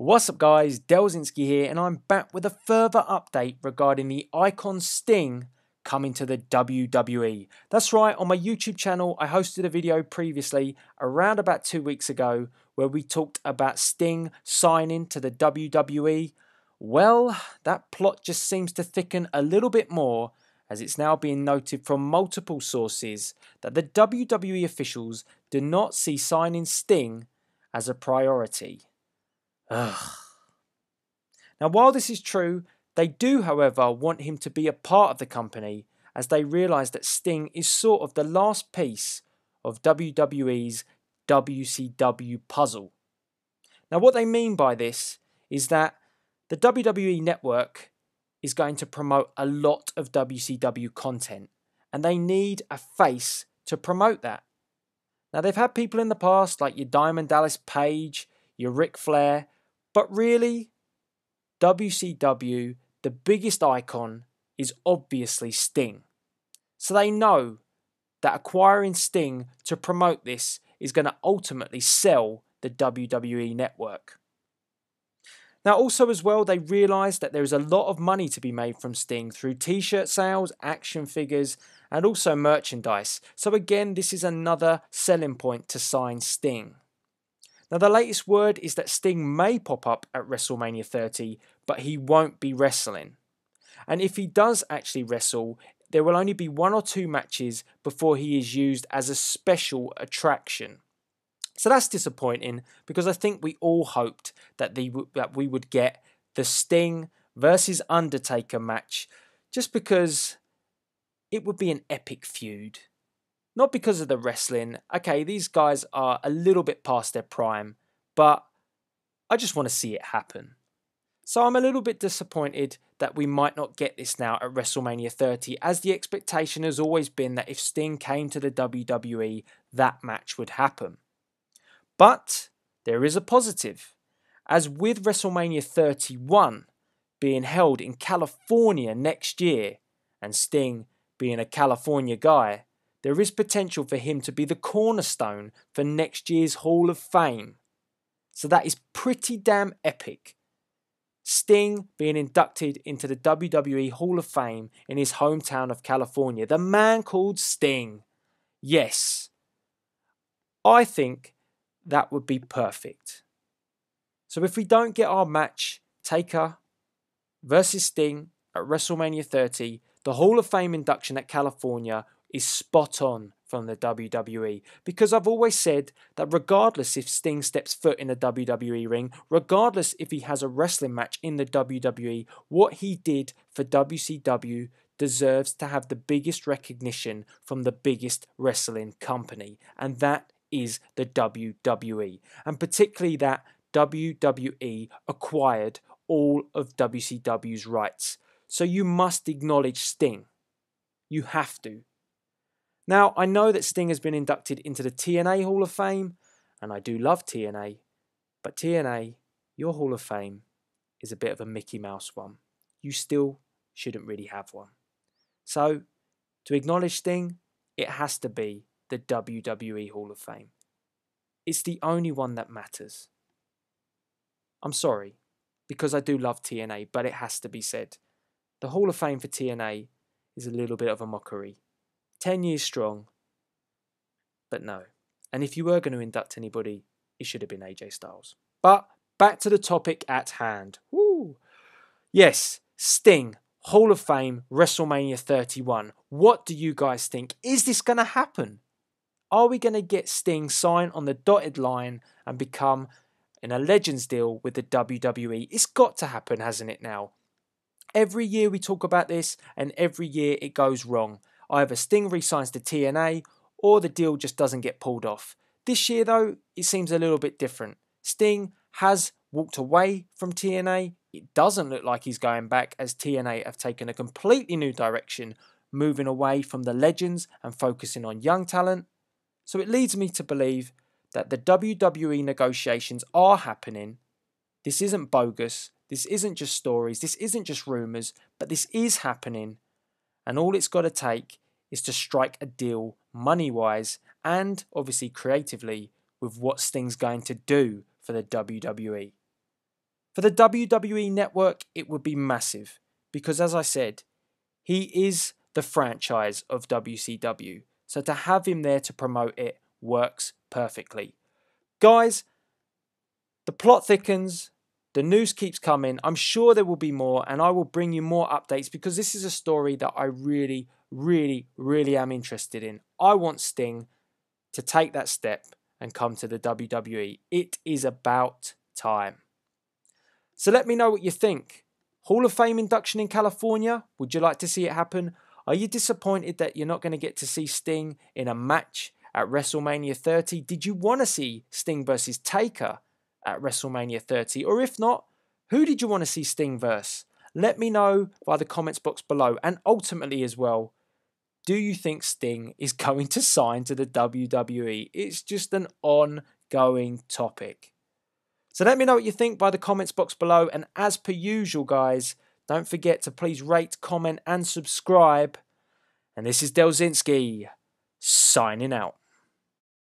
What's up guys, Delzinski here and I'm back with a further update regarding the icon Sting coming to the WWE. That's right, on my YouTube channel I hosted a video previously around about 2 weeks ago where we talked about Sting signing to the WWE. Well, that plot just seems to thicken a little bit more as it's now being noted from multiple sources that the WWE officials do not see signing Sting as a priority. Ugh. Now, while this is true, they do, however, want him to be a part of the company as they realise that Sting is sort of the last piece of WWE's WCW puzzle. Now, what they mean by this is that the WWE network is going to promote a lot of WCW content and they need a face to promote that. Now, they've had people in the past like your Diamond Dallas Page, your Ric Flair, but really, WCW, the biggest icon, is obviously Sting. So they know that acquiring Sting to promote this is going to ultimately sell the WWE network. Now also as well, they realise that there is a lot of money to be made from Sting through t-shirt sales, action figures, and also merchandise. So again, this is another selling point to sign Sting. Now the latest word is that Sting may pop up at WrestleMania 30, but he won't be wrestling. And if he does actually wrestle, there will only be 1 or 2 matches before he is used as a special attraction. So that's disappointing because I think we all hoped that we would get the Sting versus Undertaker match just because it would be an epic feud. Not because of the wrestling. Okay, these guys are a little bit past their prime, but I just want to see it happen. So I'm a little bit disappointed that we might not get this now at WrestleMania 30, as the expectation has always been that if Sting came to the WWE, that match would happen. But there is a positive, as with WrestleMania 31 being held in California next year, and Sting being a California guy, there is potential for him to be the cornerstone for next year's Hall of Fame. So that is pretty damn epic. Sting being inducted into the WWE Hall of Fame in his hometown of California. The man called Sting. Yes. I think that would be perfect. So if we don't get our match, Taker versus Sting at WrestleMania 30, the Hall of Fame induction at California is spot on from the WWE, because I've always said that regardless if Sting steps foot in a WWE ring, regardless if he has a wrestling match in the WWE, what he did for WCW deserves to have the biggest recognition from the biggest wrestling company, and that is the WWE, and particularly that WWE acquired all of WCW's rights. So you must acknowledge Sting. You have to. Now, I know that Sting has been inducted into the TNA Hall of Fame, and I do love TNA, but TNA, your Hall of Fame, is a bit of a Mickey Mouse one. You still shouldn't really have one. So, to acknowledge Sting, it has to be the WWE Hall of Fame. It's the only one that matters. I'm sorry, because I do love TNA, but it has to be said. The Hall of Fame for TNA is a little bit of a mockery. 10 years strong, but no. And if you were going to induct anybody, it should have been AJ Styles. But back to the topic at hand. Woo! Yes, Sting, Hall of Fame, WrestleMania 31. What do you guys think? Is this going to happen? Are we going to get Sting signed on the dotted line and become in a Legends deal with the WWE? It's got to happen, hasn't it now? Every year we talk about this, and every year it goes wrong. Either Sting re-signs to TNA, or the deal just doesn't get pulled off. This year though, it seems a little bit different. Sting has walked away from TNA. It doesn't look like he's going back, as TNA have taken a completely new direction, moving away from the Legends and focusing on young talent. So it leads me to believe that the WWE negotiations are happening. This isn't bogus. This isn't just stories. This isn't just rumours, but this is happening. And all it's got to take is to strike a deal money-wise and obviously creatively with what Sting's going to do for the WWE. For the WWE Network, it would be massive because, as I said, he is the franchise of WCW. So to have him there to promote it works perfectly. Guys, the plot thickens. The news keeps coming. I'm sure there will be more, and I will bring you more updates because this is a story that I really, really, really am interested in. I want Sting to take that step and come to the WWE. It is about time. So let me know what you think. Hall of Fame induction in California? Would you like to see it happen? Are you disappointed that you're not going to get to see Sting in a match at WrestleMania 30? Did you want to see Sting versus Taker at WrestleMania 30? Or if not, who did you want to see Sting versus? Let me know via the comments box below. And ultimately as well, do you think Sting is going to sign to the WWE? It's just an ongoing topic. So let me know what you think by the comments box below. And as per usual, guys, don't forget to please rate, comment, and subscribe. And this is Delzinski, signing out.